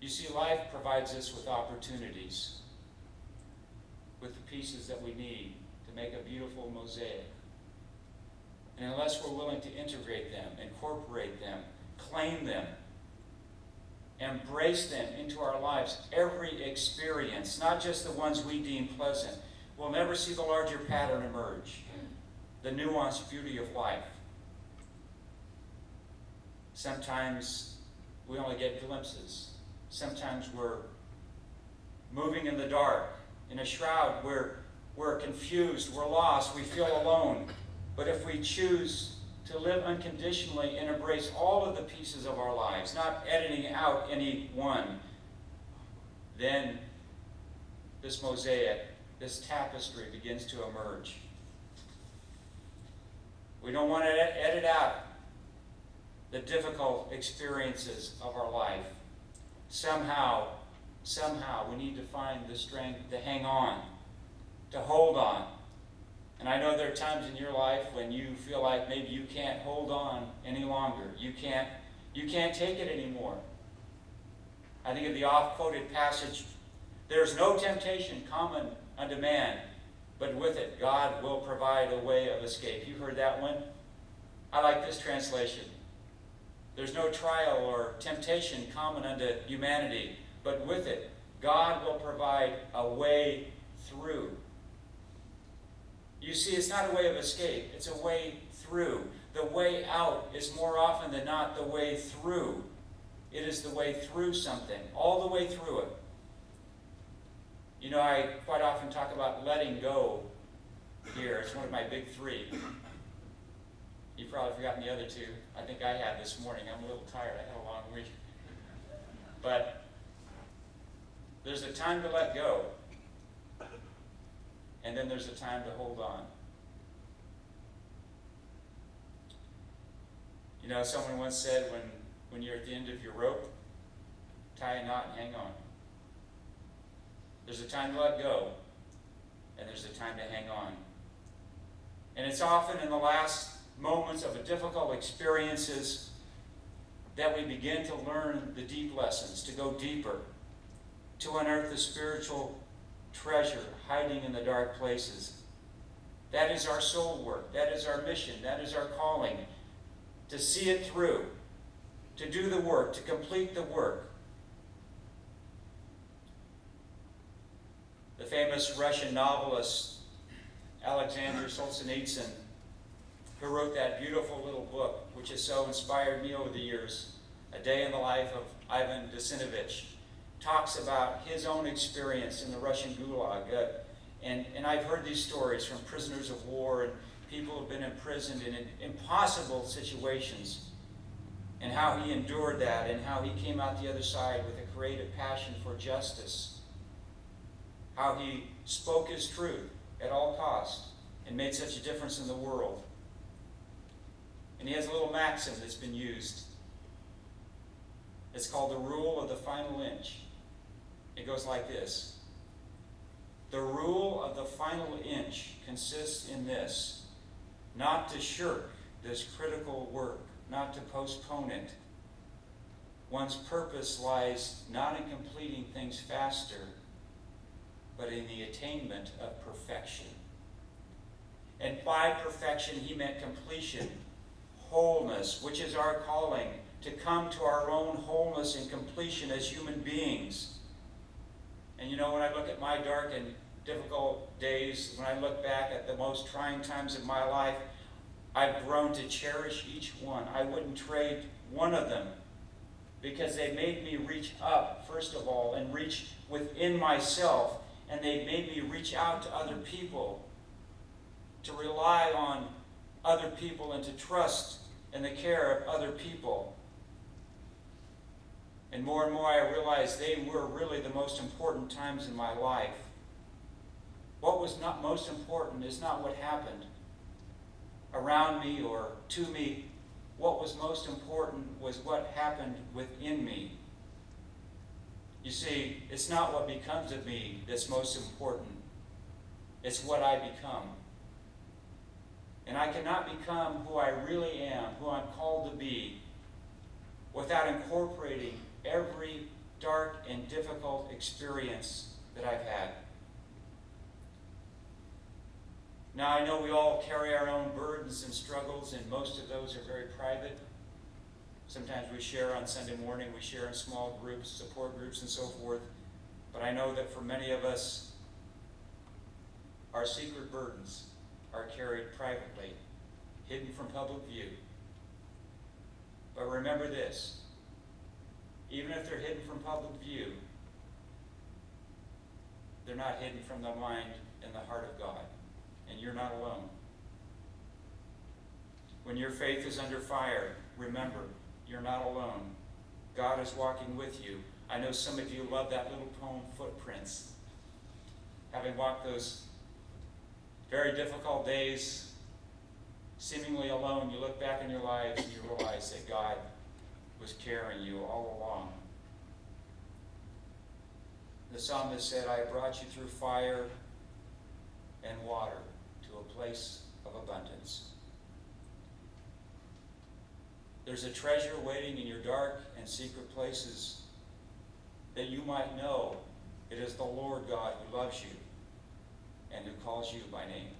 You see, life provides us with opportunities, with the pieces that we need to make a beautiful mosaic. And unless we're willing to integrate them, incorporate them, claim them, embrace them into our lives, every experience, not just the ones we deem pleasant, we'll never see the larger pattern emerge, the nuanced beauty of life. Sometimes we only get glimpses. Sometimes we're moving in the dark, in a shroud. We're confused, we're lost, we feel alone. But if we choose to live unconditionally and embrace all of the pieces of our lives, not editing out any one, then this mosaic, this tapestry begins to emerge. We don't want to edit out the difficult experiences of our life. Somehow, we need to find the strength to hang on, to hold on. And I know there are times in your life when you feel like maybe you can't hold on any longer. You can't take it anymore. I think of the oft-quoted passage, "There's no temptation common unto man, but with it God will provide a way of escape." You heard that one? I like this translation. "There's no trial or temptation common unto humanity, but with it God will provide a way through." You see, it's not a way of escape, it's a way through. The way out is more often than not the way through. It is the way through something, all the way through it. You know, I quite often talk about letting go here. It's one of my big three. You've probably forgotten the other two. I think I had this morning. I'm a little tired. I had a long week. But there's a time to let go. And then there's a time to hold on. You know, someone once said, when you're at the end of your rope, tie a knot and hang on. There's a time to let go, and there's a time to hang on. And it's often in the last moments of a difficult experiences that we begin to learn the deep lessons, to go deeper, to unearth the spiritual treasure hiding in the dark places. That is our soul work. That is our mission. That is our calling. To see it through. To do the work. To complete the work. The famous Russian novelist Alexander Solzhenitsyn, who wrote that beautiful little book, which has so inspired me over the years, A Day in the Life of Ivan Desinovich, talks about his own experience in the Russian Gulag. And I've heard these stories from prisoners of war and people who have been imprisoned in impossible situations, and how he endured that, and how he came out the other side with a creative passion for justice. How he spoke his truth at all costs and made such a difference in the world. And he has a little maxim that's been used. It's called the rule of the final inch. It goes like this. The rule of the final inch consists in this: not to shirk this critical work, not to postpone it. One's purpose lies not in completing things faster, but in the attainment of perfection. And by perfection, he meant completion, wholeness, which is our calling, to come to our own wholeness and completion as human beings. And you know, when I look at my dark and difficult days, when I look back at the most trying times of my life, I've grown to cherish each one. I wouldn't trade one of them, because they made me reach up, first of all, and reach within myself, and they made me reach out to other people, to rely on other people, and to trust in the care of other people. And more I realized they were really the most important times in my life. What was not most important is not what happened around me or to me. What was most important was what happened within me. You see, it's not what becomes of me that's most important. It's what I become. And I cannot become who I really am, who I'm called to be, without incorporating every dark and difficult experience that I've had. Now, I know we all carry our own burdens and struggles, and most of those are very private. Sometimes we share on Sunday morning, we share in small groups, support groups, and so forth. But I know that for many of us, our secret burdens are carried privately, hidden from public view. But remember this, even if they're hidden from public view, they're not hidden from the mind and the heart of God. And you're not alone. When your faith is under fire, remember, you're not alone. God is walking with you. I know some of you love that little poem, Footprints. Having walked those very difficult days, seemingly alone, you look back in your lives and you realize that God was carrying you all along. The psalmist said, I brought you through fire and water to a place of abundance. There's a treasure waiting in your dark and secret places that you might know it is the Lord God who loves you and who calls you by name.